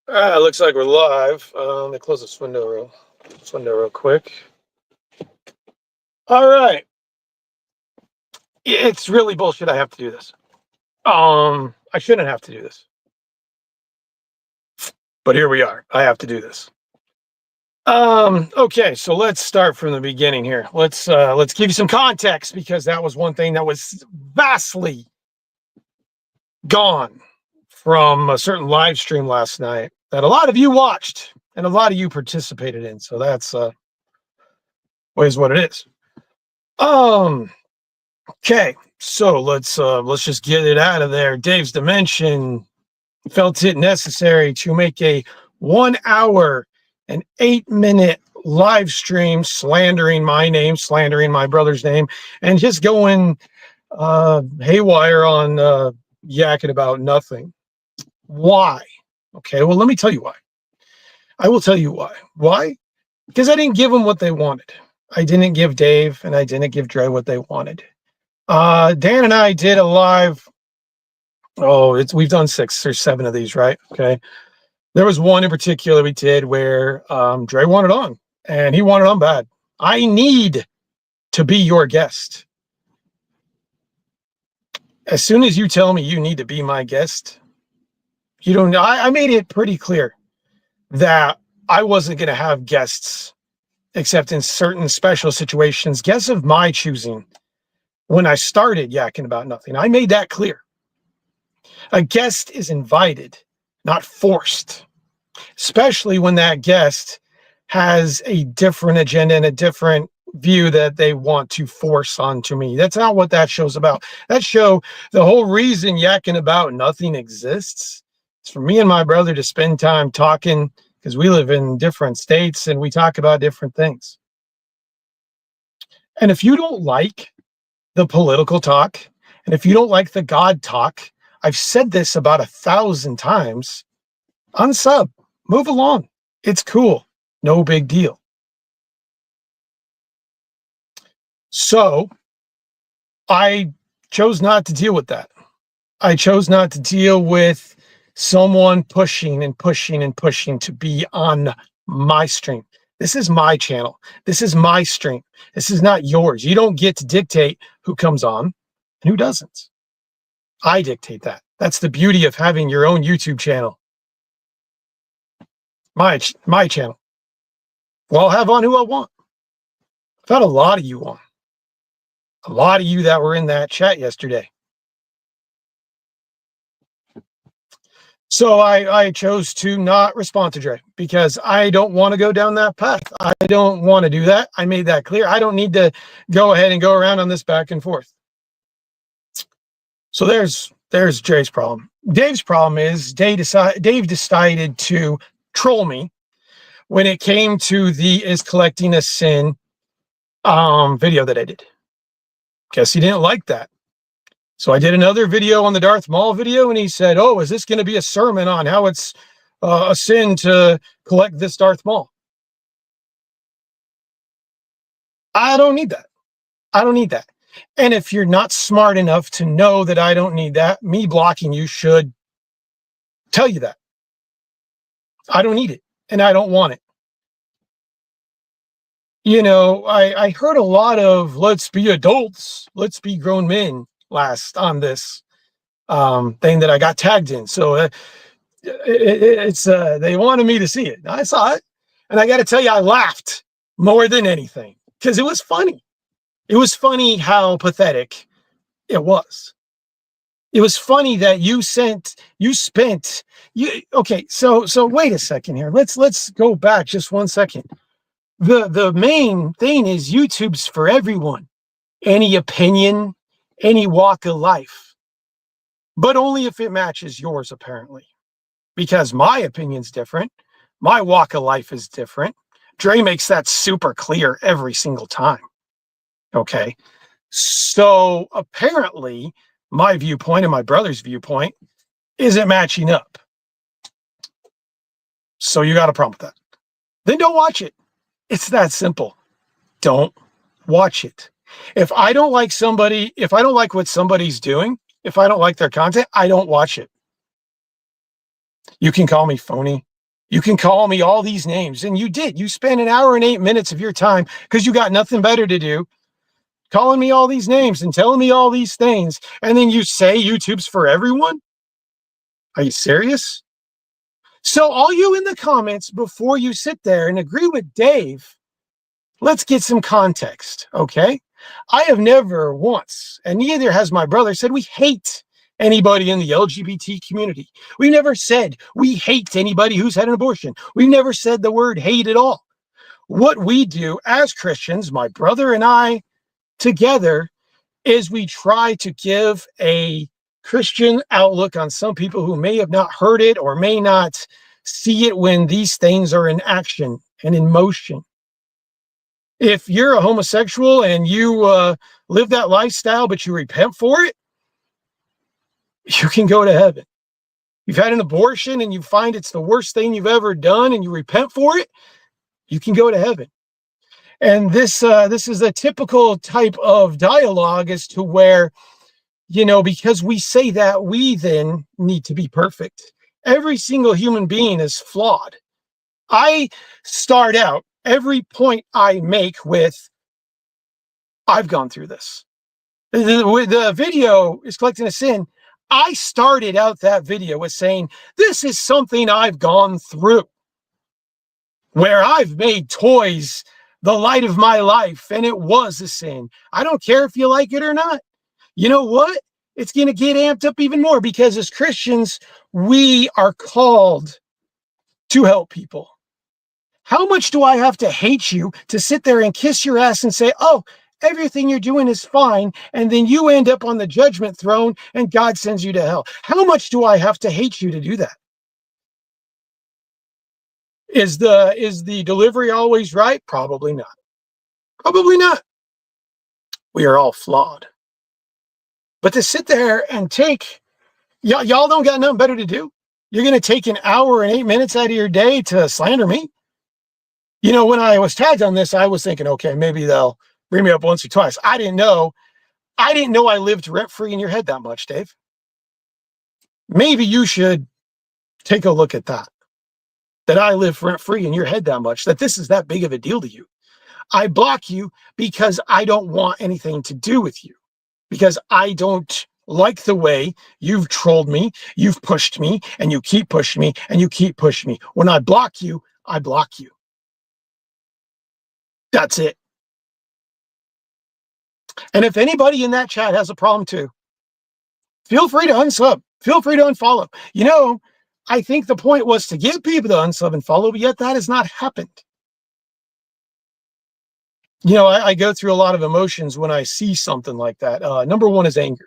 Looks like we're live. Let me close this window real quick. All right. It's really bullshit I have to do this. I shouldn't have to do this. But here we are. I have to do this. Okay, so let's start from the beginning here. Let's give you some context, because that was one thing that was vastly gone from a certain live stream last night that a lot of you watched and a lot of you participated in. So that's is what it is. Okay, so let's just get it out of there. Dave's Dimension felt it necessary to make a 1 hour and 8-minute live stream slandering my name, slandering my brother's name, and just going haywire on yakking about nothing. Why? Okay, well, let me tell you why. I will tell you why. Why? Because I didn't give them what they wanted. I didn't give Dave and I didn't give Dre what they wanted. Dan and I did a live. We've done 6 or 7 of these, right? Okay. There was one in particular we did where Dre wanted on, and he wanted on bad. I need to be your guest. As soon as you tell me you need to be my guest, you don't. I made it pretty clear that I wasn't going to have guests except in certain special situations, guests of my choosing. When I started yakking about nothing, I made that clear. A guest is invited, not forced, especially when that guest has a different agenda and a different view that they want to force onto me. That's not what that show's about. That show, the whole reason yakking about nothing exists, is for me and my brother to spend time talking, because we live in different states and we talk about different things. And if you don't like the political talk, and if you don't like the God talk, I've said this about 1,000 times, unsub, move along. It's cool. No big deal. So I chose not to deal with that. I chose not to deal with someone pushing and pushing and pushing to be on my stream. This is my channel. This is my stream. This is not yours. You don't get to dictate who comes on and who doesn't. I dictate that. That's the beauty of having your own YouTube channel. My channel. Well, I'll have on who I want. I've had a lot of you on. A lot of you that were in that chat yesterday. So I chose to not respond to Dre because I don't want to go down that path. I don't want to do that. I made that clear. I don't need to go ahead and go around on this back and forth. So there's Dre's problem. Dave's problem is Dave decided to troll me when it came to the Is Collecting a Sin video that I did. Guess he didn't like that. So I did another video on the Darth Maul video, and he said, "Oh, is this going to be a sermon on how it's a sin to collect this Darth Maul?" I don't need that. I don't need that. And if you're not smart enough to know that I don't need that, me blocking you should tell you that. I don't need it, and I don't want it. You know, I heard a lot of "let's be adults, let's be grown men" last on this thing that I got tagged in. So it's they wanted me to see it. I saw it, and I got to tell you, I laughed more than anything because it was funny. It was funny how pathetic it was. It was funny that okay. So wait a second here. Let's go back just 1 second. The main thing is YouTube's for everyone. Any opinion, any walk of life, but only if it matches yours, apparently, because my opinion's different. My walk of life is different. Dre makes that super clear every single time. Okay. So apparently my viewpoint and my brother's viewpoint isn't matching up. So you got a problem with that. Then don't watch it. It's that simple. Don't watch it. If I don't like somebody, if I don't like what somebody's doing, if I don't like their content, I don't watch it. You can call me phony. You can call me all these names, and you did. You spent an hour and 8 minutes of your time because you got nothing better to do, calling me all these names and telling me all these things, and then you say YouTube's for everyone? Are you serious? So all you in the comments, before you sit there and agree with Dave, let's get some context, okay? I have never once, and neither has my brother, said we hate anybody in the LGBT community. We never said we hate anybody who's had an abortion. We never said the word hate at all. What we do as Christians, my brother and I together, is we try to give a Christian outlook on some people who may have not heard it or may not see it when these things are in action and in motion. If you're a homosexual and you live that lifestyle, but you repent for it, you can go to heaven. You've had an abortion and you find it's the worst thing you've ever done and you repent for it, you can go to heaven. And this is a typical type of dialogue as to where, because we say that, we then need to be perfect. Every single human being is flawed. I start out every point I make with, I've gone through this. The video is collecting a sin. I started out that video with saying, this is something I've gone through, where I've made toys the light of my life, and it was a sin. I don't care if you like it or not. You know what? It's going to get amped up even more, because as Christians, we are called to help people. How much do I have to hate you to sit there and kiss your ass and say, oh, everything you're doing is fine, and then you end up on the judgment throne and God sends you to hell? How much do I have to hate you to do that? Is the delivery always right? Probably not. Probably not. We are all flawed. But to sit there and take, y'all don't got nothing better to do. You're going to take an hour and 8 minutes out of your day to slander me? When I was tagged on this, I was thinking, okay, maybe they'll bring me up once or twice. I didn't know I lived rent-free in your head that much, Dave. Maybe you should take a look at that I live rent-free in your head that much, that this is that big of a deal to you. I block you because I don't want anything to do with you, because I don't like the way you've trolled me, you've pushed me, and you keep pushing me, and you keep pushing me. When I block you, I block you. That's it. And if anybody in that chat has a problem too, feel free to unsub. Feel free to unfollow. I think the point was to get people to unsub and follow, but yet that has not happened. I go through a lot of emotions when I see something like that. Number one is anger.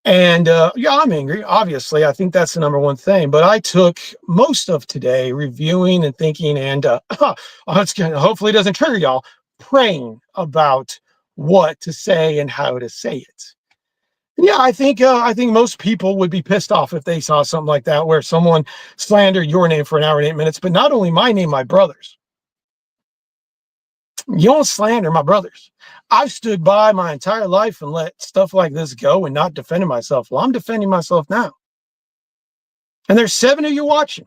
And yeah, I'm angry. Obviously, I think that's the number one thing. But I took most of today reviewing and thinking, and it's gonna, hopefully it doesn't trigger y'all, praying about what to say and how to say it. And yeah, I think most people would be pissed off if they saw something like that, where someone slandered your name for an hour and 8 minutes, but not only my name, my brother's. You don't slander my brothers. I've stood by my entire life and let stuff like this go and not defended myself. Well, I'm defending myself now. And there's 7 of you watching.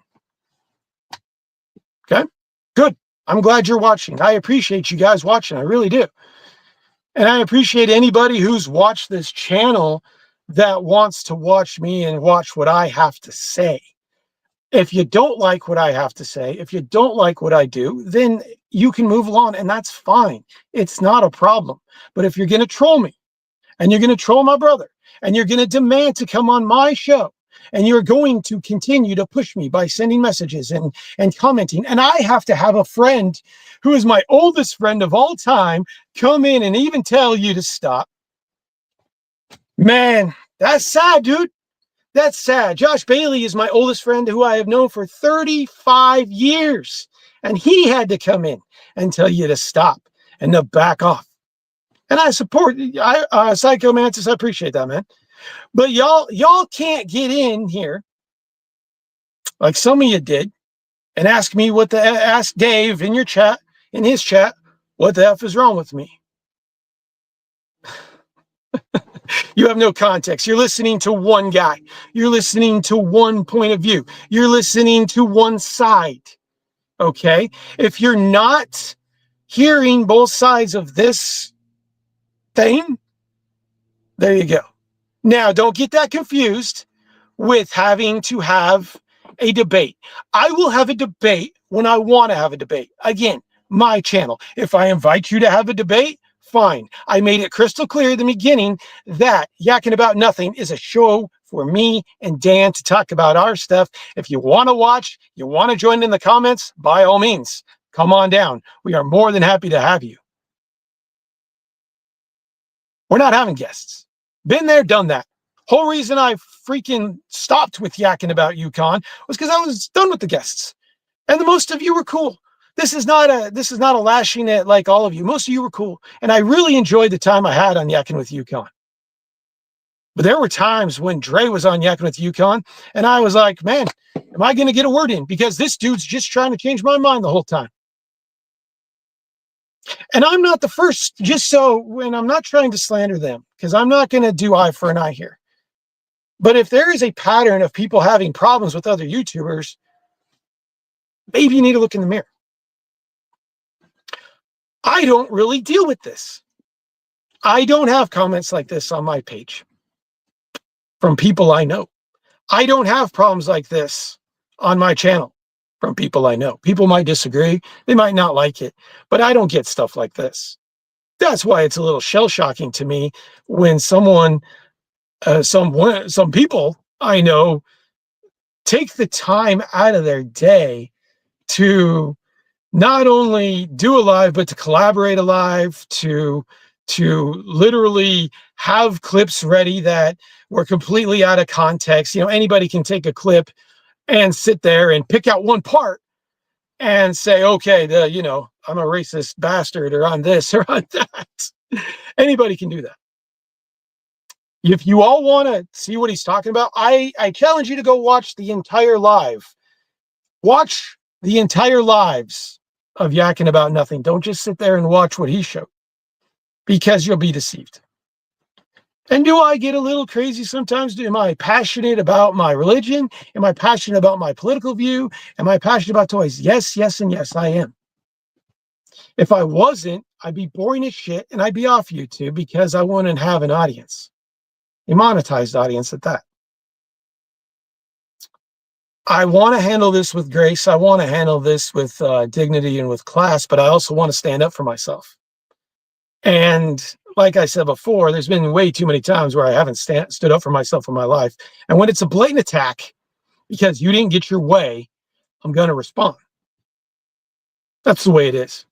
Okay, good. I'm glad you're watching. I appreciate you guys watching. I really do. And I appreciate anybody who's watched this channel that wants to watch me and watch what I have to say. If you don't like what I have to say, if you don't like what I do, then you can move along, and that's fine. It's not a problem. But if you're going to troll me, and you're going to troll my brother, and you're going to demand to come on my show, and you're going to continue to push me by sending messages and commenting, and I have to have a friend who is my oldest friend of all time come in and even tell you to stop, man, that's sad, dude. That's sad. Josh Bailey is my oldest friend who I have known for 35 years. And he had to come in and tell you to stop and to back off. And I support Psycho Mantis. I appreciate that, man. But y'all can't get in here like some of you did and ask Dave in your chat, in his chat, what the F is wrong with me? You have no context. You're listening to one guy. You're listening to one point of view. You're listening to one side. Okay? If you're not hearing both sides of this thing, there you go. Now, don't get that confused with having to have a debate. I will have a debate when I want to have a debate. Again, my channel. If I invite you to have a debate, fine. I made it crystal clear at the beginning that Yakking About Nothing is a show for me and Dan to talk about our stuff. If you want to watch, you want to join in the comments, by all means, come on down. We are more than happy to have you. We're not having guests. Been there, done that. Whole reason I freaking stopped with Yakking About UConn was because I was done with the guests. And the most of you were cool. This is not a lashing at like all of you. Most of you were cool. And I really enjoyed the time I had on Yakking with UConn. But there were times when Dre was on Yakking with UConn, and I was like, man, am I going to get a word in? Because this dude's just trying to change my mind the whole time. And I'm not the first, just so when I'm not trying to slander them, because I'm not going to do eye for an eye here. But if there is a pattern of people having problems with other YouTubers, maybe you need to look in the mirror. I don't really deal with this. I don't have comments like this on my page from people I know. I don't have problems like this on my channel from people I know. People might disagree. They might not like it, but I don't get stuff like this. That's why it's a little shell-shocking to me when some people I know take the time out of their day to not only do a live, but to collaborate a live, to literally have clips ready that were completely out of context. You know, anybody can take a clip and sit there and pick out one part and say, okay, I'm a racist bastard, or on this or on that. Anybody can do that. If you all want to see what he's talking about, I challenge you to go watch the entire live. Watch the entire lives of Yakking About Nothing. Don't just sit there and watch what he showed, because you'll be deceived. And do I get a little crazy sometimes? Am I passionate about my religion? Am I passionate about my political view? Am I passionate about toys? Yes, yes, and yes, I am. If I wasn't, I'd be boring as shit and I'd be off YouTube, because I wouldn't have an audience, a monetized audience at that. I want to handle this with grace. I want to handle this with dignity and with class, but I also want to stand up for myself. And like I said before, there's been way too many times where I haven't stood up for myself in my life. And when it's a blatant attack because you didn't get your way, I'm going to respond. That's the way it is.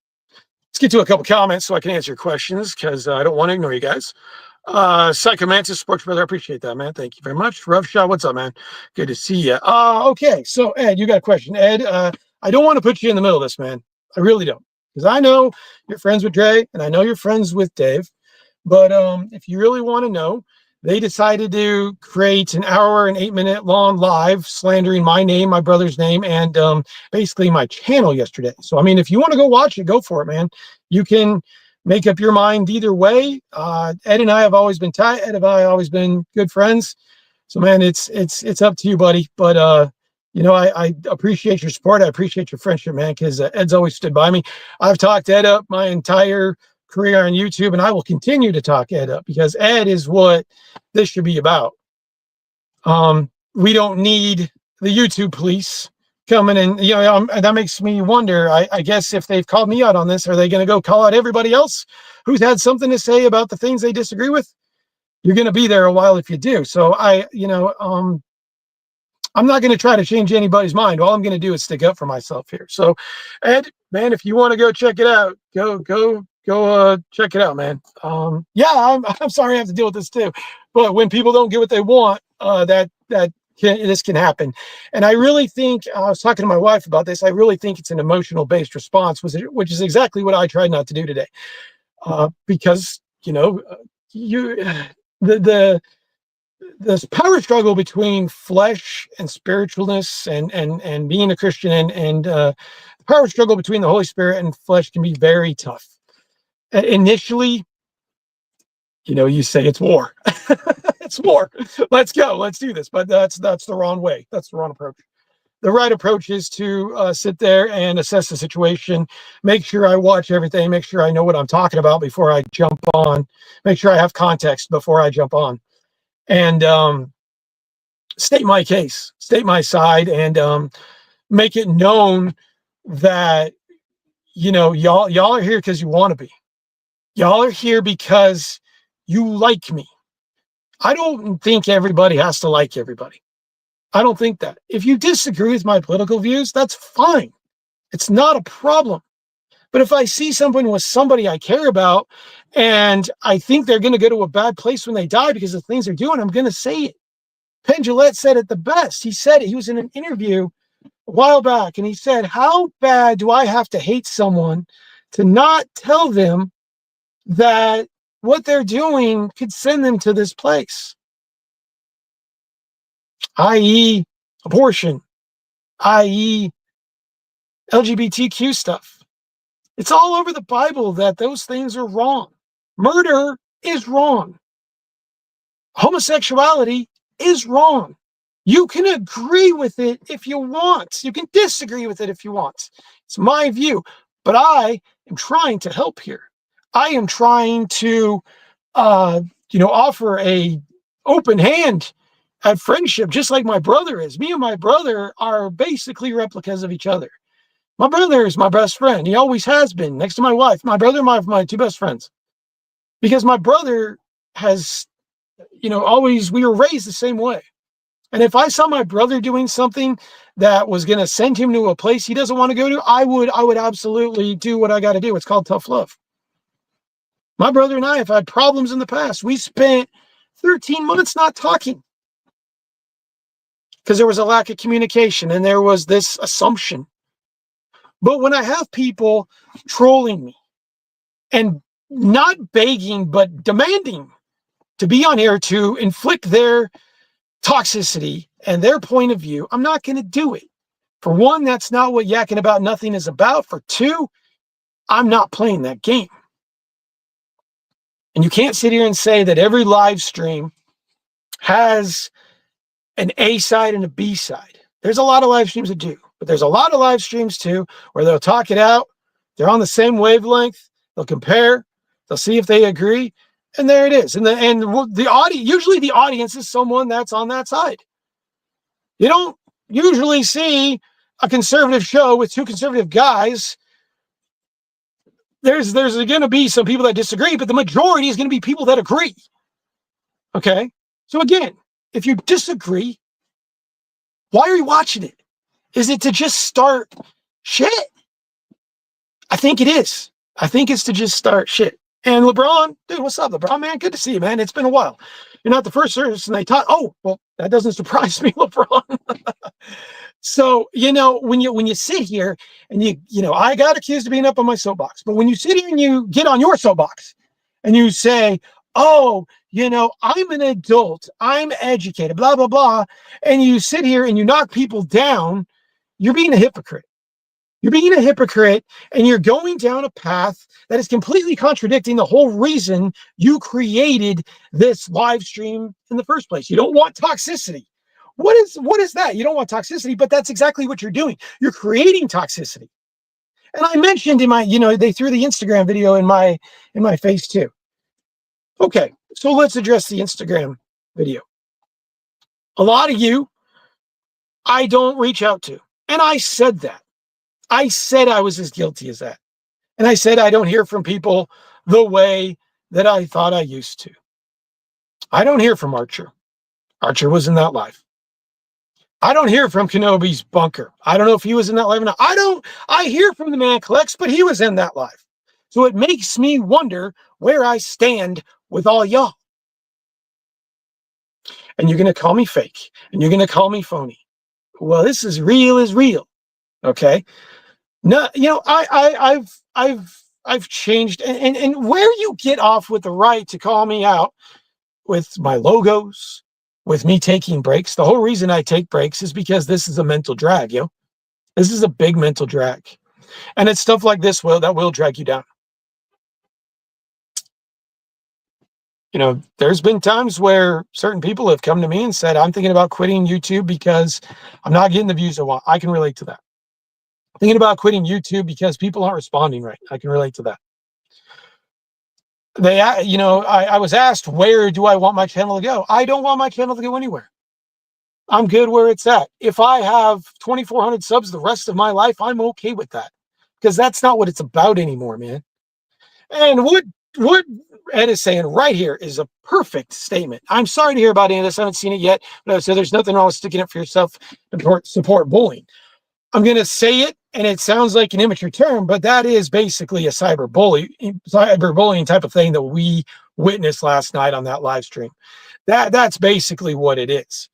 Let's get to a couple comments so I can answer your questions, because I don't want to ignore you guys. Psychomantis, sports brother, I appreciate that, man. Thank you very much. Rough Shot, what's up, man? Good to see you. Okay, so Ed, you got a question. Ed, I don't want to put you in the middle of this, man. I really don't, because I know you're friends with Dre, and I know you're friends with Dave. But if you really want to know, they decided to create an hour and 8-minute long live slandering my name, my brother's name, and basically my channel yesterday. So, I mean, if you want to go watch it, go for it, man. You can make up your mind either way. Ed and I have always been tight. Ed and I have always been good friends. So, man, it's up to you, buddy. But I appreciate your support. I appreciate your friendship, man, because Ed's always stood by me. I've talked Ed up my entire career on YouTube, and I will continue to talk Ed up, because Ed is what this should be about. We don't need the YouTube police coming in. That makes me wonder. I guess if they've called me out on this, are they going to go call out everybody else who's had something to say about the things they disagree with? You're going to be there a while if you do. So I'm not going to try to change anybody's mind. All I'm going to do is stick up for myself here. So, Ed, man, if you want to go check it out, go check it out, man. Yeah, I'm sorry I have to deal with this too, but when people don't get what they want, this can happen. And I really think, I was talking to my wife about this, I really think it's an emotional based response, which is exactly what I tried not to do today. Because the power struggle between flesh and spiritualness and being a Christian and the power struggle between the Holy Spirit and flesh can be very tough. Initially, You say it's war. It's war. Let's go. Let's do this. But that's the wrong way. That's the wrong approach. The right approach is to sit there and assess the situation, make sure I watch everything, make sure I know what I'm talking about before I jump on, make sure I have context before I jump on, and state my case, state my side, and make it known that y'all are here because you want to be. Y'all are here because you like me. I don't think everybody has to like everybody. I don't think that. If you disagree with my political views, that's fine. It's not a problem. But if I see someone with somebody I care about and I think they're going to go to a bad place when they die because of the things they're doing, I'm going to say it. Penn Jillette said it the best. He said it. He was in an interview a while back, and he said, how bad do I have to hate someone to not tell them that what they're doing could send them to this place? I.e. abortion, i.e. LGBTQ stuff. It's all over the Bible that those things are wrong. Murder is wrong. Homosexuality is wrong. You can agree with it if you want. You can disagree with it if you want. It's my view. But I am trying to help here. I am trying to, offer a open hand at friendship, just like my brother is. Me and my brother are basically replicas of each other. My brother is my best friend. He always has been, next to my wife. My brother and my two best friends. Because my brother has, always, we were raised the same way. And if I saw my brother doing something that was going to send him to a place he doesn't want to go to, I would absolutely do what I got to do. It's called tough love. My brother and I have had problems in the past. We spent 13 months not talking because there was a lack of communication and there was this assumption. But when I have people trolling me and not begging, but demanding to be on here to inflict their toxicity and their point of view, I'm not going to do it. For one, that's not what Yakking About Nothing is about. For two, I'm not playing that game. And you can't sit here and say that every live stream has an A side and a B side. There's a lot of live streams that do, but there's a lot of live streams too where they'll talk it out. They're on the same wavelength. They'll compare. They'll see if they agree. And there it is. And the audience, usually the audience is someone that's on that side. You don't usually see a conservative show with two conservative guys. There's going to be some people that disagree, but the majority is going to be people that agree. Okay? So again, if you disagree, why are you watching it? Is it to just start shit? I think it is. I think it's to just start shit. And LeBron, dude, what's up, LeBron, man? Good to see you, man. It's been a while. You're not the first person they taught. Oh, well, that doesn't surprise me, LeBron. So, when you sit here and I got accused of being up on my soapbox, but when you sit here and you get on your soapbox and you say, oh, I'm an adult, I'm educated, blah, blah, blah, and you sit here and you knock people down, you're being a hypocrite. You're being a hypocrite, and you're going down a path that is completely contradicting the whole reason you created this live stream in the first place. You don't want toxicity. What is that? You don't want toxicity, but that's exactly what you're doing. You're creating toxicity. And I mentioned in my, they threw the Instagram video in my face too. Okay, so let's address the Instagram video. A lot of you, I don't reach out to. And I said that. I said I was as guilty as that. And I said I don't hear from people the way that I thought I used to. I don't hear from Archer. Archer was in that live. I don't hear from Kenobi's bunker. I don't know if he was in that live or not. I hear from the man collects, but he was in that live. So it makes me wonder where I stand with all y'all. And you're going to call me fake, and you're going to call me phony. Well, this is real. Okay. No, I've changed, and where you get off with the right to call me out with my logos, with me taking breaks. The whole reason I take breaks is because this is a mental drag, This is a big mental drag. And it's stuff like this that will drag you down. there's been times where certain people have come to me and said, I'm thinking about quitting YouTube because I'm not getting the views I want. I can relate to that. Thinking about quitting YouTube because people aren't responding right. I can relate to that. I was asked, where do I want my channel to go? I don't want my channel to go anywhere. I'm good where it's at. If I have 2,400 subs the rest of my life, I'm okay with that, because that's not what it's about anymore, man. And what Ed is saying right here is a perfect statement. I'm sorry to hear about any of this. I haven't seen it yet, but I said there's nothing wrong with sticking up for yourself to support bullying. I'm going to say it, and it sounds like an immature term, but that is basically a cyberbullying type of thing that we witnessed last night on that live stream. That's basically what it is.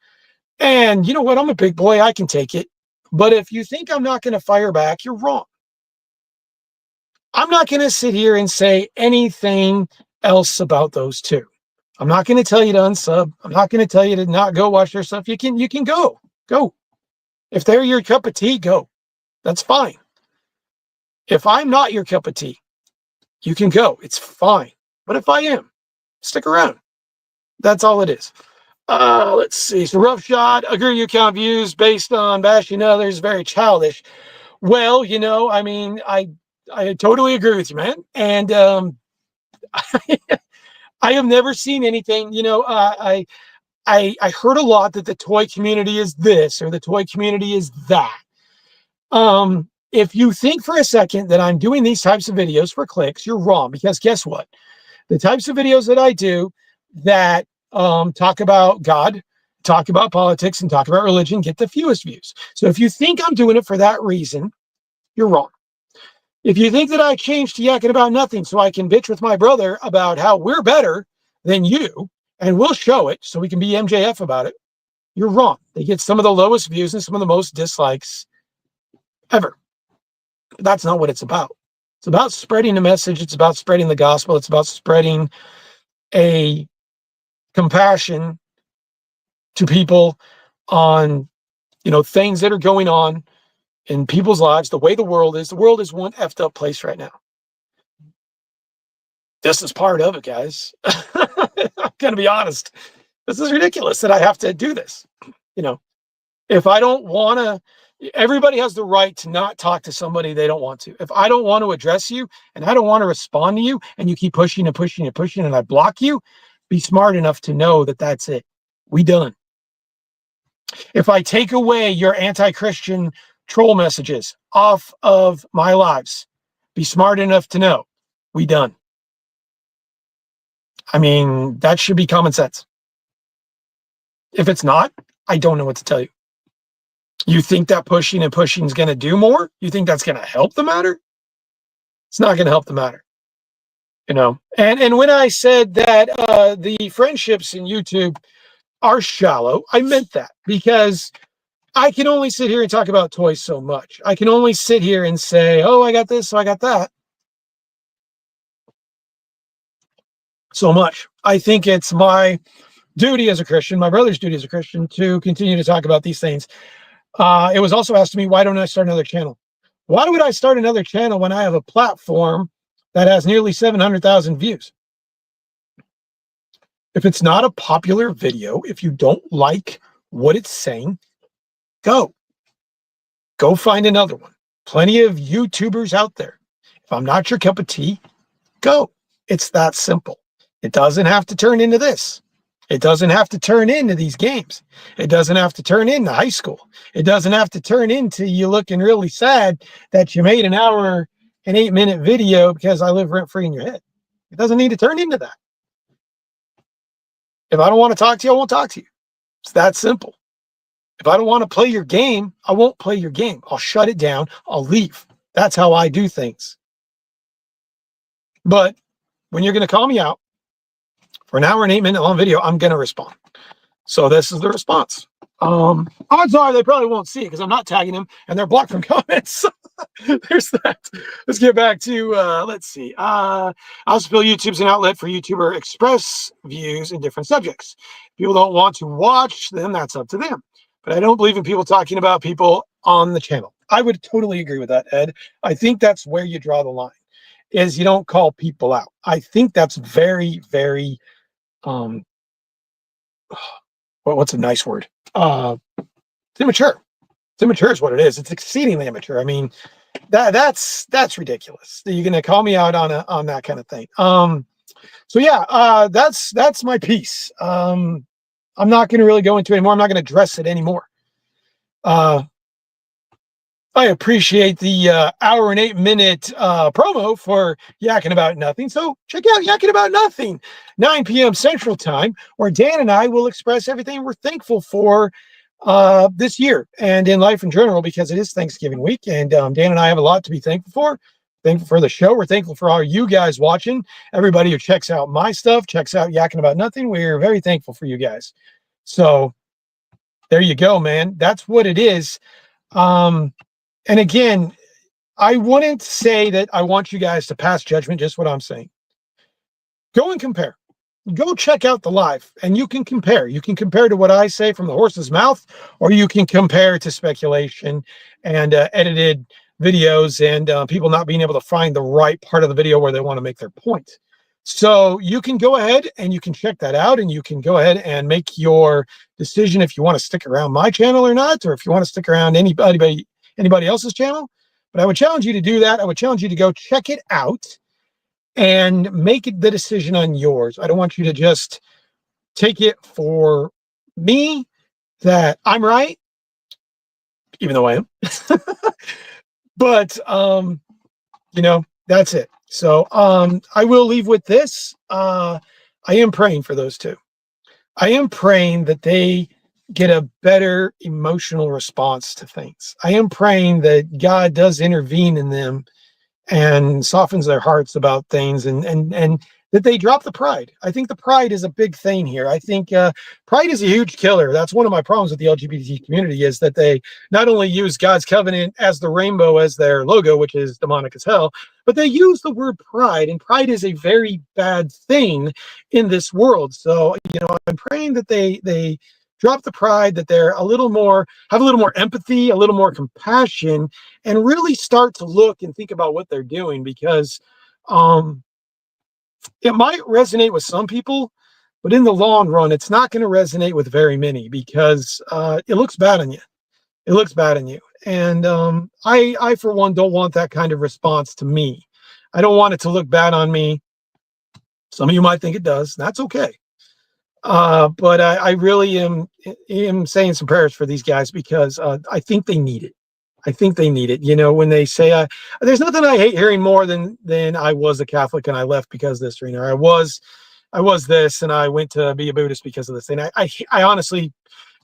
And you know what? I'm a big boy. I can take it. But if you think I'm not going to fire back, you're wrong. I'm not going to sit here and say anything else about those two. I'm not going to tell you to unsub. I'm not going to tell you to not go watch their stuff. You can go. If they're your cup of tea, go. That's fine. If I'm not your cup of tea, you can go. It's fine. But if I am, stick around. That's all it is. Let's see. So Roughshod, agree you count views based on bashing others, very childish. Well, I mean, I totally agree with you, man. And I have never seen anything, I heard a lot that the toy community is this or the toy community is that. If you think for a second that I'm doing these types of videos for clicks, you're wrong, because guess what? The types of videos that I do that talk about God, talk about politics, and talk about religion get the fewest views. So if you think I'm doing it for that reason, you're wrong. If you think that I changed to yakking about nothing so I can bitch with my brother about how we're better than you, and we'll show it so we can be MJF about it, you're wrong. They get some of the lowest views and some of the most dislikes ever. That's not what it's about. It's about spreading a message. It's about spreading the gospel. It's about spreading a compassion to people on, things that are going on in people's lives, the way the world is. The world is one effed up place right now. This is part of it, guys. I'm going to be honest. This is ridiculous that I have to do this. If I don't want to, everybody has the right to not talk to somebody they don't want to. If I don't want to address you and I don't want to respond to you and you keep pushing and pushing and pushing and I block you, be smart enough to know that that's it. We done. If I take away your anti-Christian troll messages off of my lives, be smart enough to know we done. I mean, that should be common sense. If it's not, I don't know what to tell you. You think that pushing and pushing is going to do more? You think that's going to help the matter? It's not going to help the matter. And when I said that the friendships in YouTube are shallow, I meant that, because I can only sit here and talk about toys so much. I can only sit here and say, oh, I got this, so I got that. So much. I think it's my duty as a Christian, my brother's duty as a Christian, to continue to talk about these things. It was also asked to me, why don't I start another channel? Why would I start another channel when I have a platform that has nearly 700,000 views? If it's not a popular video, if you don't like what it's saying, go find another one. Plenty of YouTubers out there. If I'm not your cup of tea, go. It's that simple. It doesn't have to turn into this. It doesn't have to turn into these games. It doesn't have to turn into high school. It doesn't have to turn into you looking really sad that you made an hour and 8-minute video because I live rent free in your head. It doesn't need to turn into that. If I don't want to talk to you, I won't talk to you. It's that simple. If I don't want to play your game, I won't play your game. I'll shut it down. I'll leave. That's how I do things. But when you're going to call me out for an hour and 8-minute long video, I'm going to respond. So this is the response. Odds are they probably won't see it because I'm not tagging them and they're blocked from comments. There's that. Let's get back to, let's see. I also feel YouTube's an outlet for YouTuber express views in different subjects. People don't want to watch them, that's up to them. But I don't believe in people talking about people on the channel. I would totally agree with that, Ed. I think that's where you draw the line, is you don't call people out. I think that's very, very um, what's a nice word? It's immature. It's immature is what it is. It's exceedingly immature. I mean, that's ridiculous. You're gonna call me out on that kind of thing. So yeah, that's my piece. I'm not gonna really go into it anymore. I'm not gonna address it anymore. I appreciate the hour and 8 minute promo for Yakking About Nothing. So check out Yakking About Nothing, 9 p.m. Central Time, where Dan and I will express everything we're thankful for this year and in life in general, because it is Thanksgiving week. And Dan and I have a lot to be thankful for. Thankful for the show. We're thankful for all you guys watching. Everybody who checks out my stuff, checks out Yakking About Nothing. We're very thankful for you guys. So there you go, man. That's what it is. And again, I wouldn't say that I want you guys to pass judgment, just what I'm saying. Go and compare. Go check out the live, and you can compare. You can compare to what I say from the horse's mouth, or you can compare to speculation and edited videos and people not being able to find the right part of the video where they want to make their point. So you can go ahead and you can check that out, and you can go ahead and make your decision if you want to stick around my channel or not, or if you want to stick around anybody else's channel. But I would challenge you to do that. I would challenge you to go check it out and make the decision on yours. I don't want you to just take it for me that I'm right, even though I am. But that's it. So I will leave with this. I am praying for those two. I am praying that they get a better emotional response to things. I am praying that God does intervene in them and softens their hearts about things, and that they drop the pride. I think the pride is a big thing here. I think pride is a huge killer. That's one of my problems with the LGBT community, is that they not only use God's covenant as the rainbow as their logo, which is demonic as hell, but they use the word pride, and pride is a very bad thing in this world. So, I'm praying that they drop the pride, that they're have a little more empathy, a little more compassion, and really start to look and think about what they're doing, because it might resonate with some people, but in the long run, it's not going to resonate with very many, because it looks bad on you. It looks bad on you. And I, for one, don't want that kind of response to me. I don't want it to look bad on me. Some of you might think it does. That's okay. But I really am saying some prayers for these guys, because I think they need it. I think they need it. When they say, there's nothing I hate hearing more than I was a Catholic and I left because of this, or I was this and I went to be a Buddhist because of this thing. I honestly,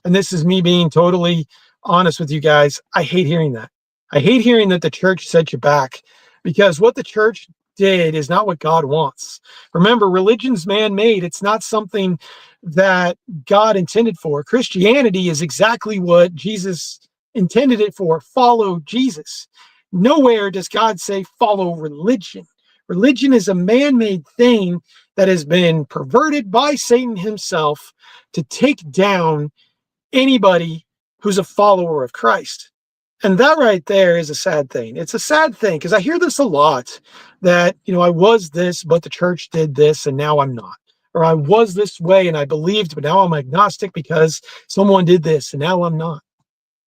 and this is me being totally honest with you guys, I hate hearing that. I hate hearing that the church set you back, because what the church did is not what God wants. Remember, religion's man-made. It's not something that God intended for. Christianity is exactly what Jesus intended it for. Follow Jesus. Nowhere does God say follow religion. Religion is a man-made thing that has been perverted by Satan himself to take down anybody who's a follower of Christ. And that right there is a sad thing. It's a sad thing, because I hear this a lot, that, I was this, but the church did this, and now I'm not. Or I was this way and I believed, but now I'm agnostic because someone did this, and now I'm not.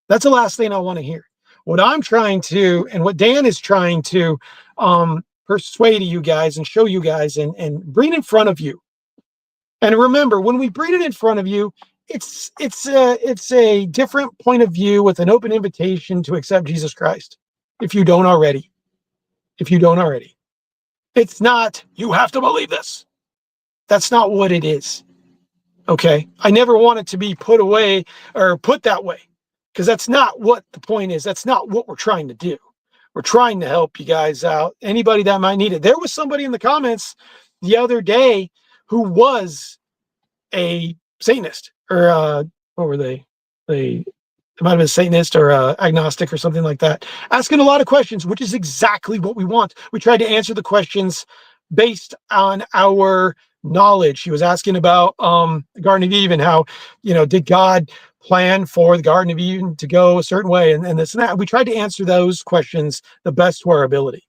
That's the last thing I want to hear. What I'm trying to, and what Dan is trying to persuade you guys and show you guys and bring in front of you. And remember, when we bring it in front of you, it's a different point of view with an open invitation to accept Jesus Christ. If you don't already, it's not, you have to believe this. That's not what it is. Okay. I never want it to be put away or put that way, because that's not what the point is. That's not what we're trying to do. We're trying to help you guys out. Anybody that might need it. There was somebody in the comments the other day who was a Satanist, or what were they? It might have been a Satanist or agnostic or something like that, asking a lot of questions, which is exactly what we want. We tried to answer the questions based on our knowledge. He was asking about the Garden of Eden, how, did God plan for the Garden of Eden to go a certain way, and this and that. We tried to answer those questions the best to our ability.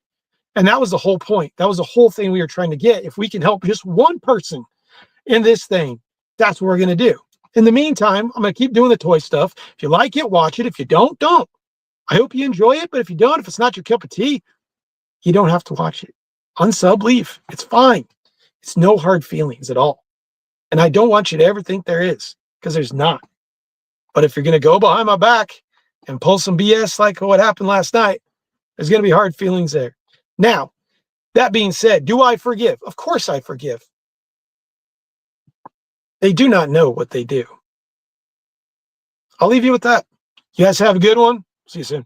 And that was the whole point. That was the whole thing we were trying to get. If we can help just one person in this thing. That's what we're going to do. In the meantime, I'm going to keep doing the toy stuff. If you like it, watch it. If you don't, don't. I hope you enjoy it, but if you don't, if it's not your cup of tea, you don't have to watch it. Unsub, leave. It's fine. It's no hard feelings at all. And I don't want you to ever think there is, because there's not. But if you're going to go behind my back and pull some BS like what happened last night, there's going to be hard feelings there. Now, that being said, do I forgive? Of course I forgive. They do not know what they do. I'll leave you with that. You guys have a good one. See you soon.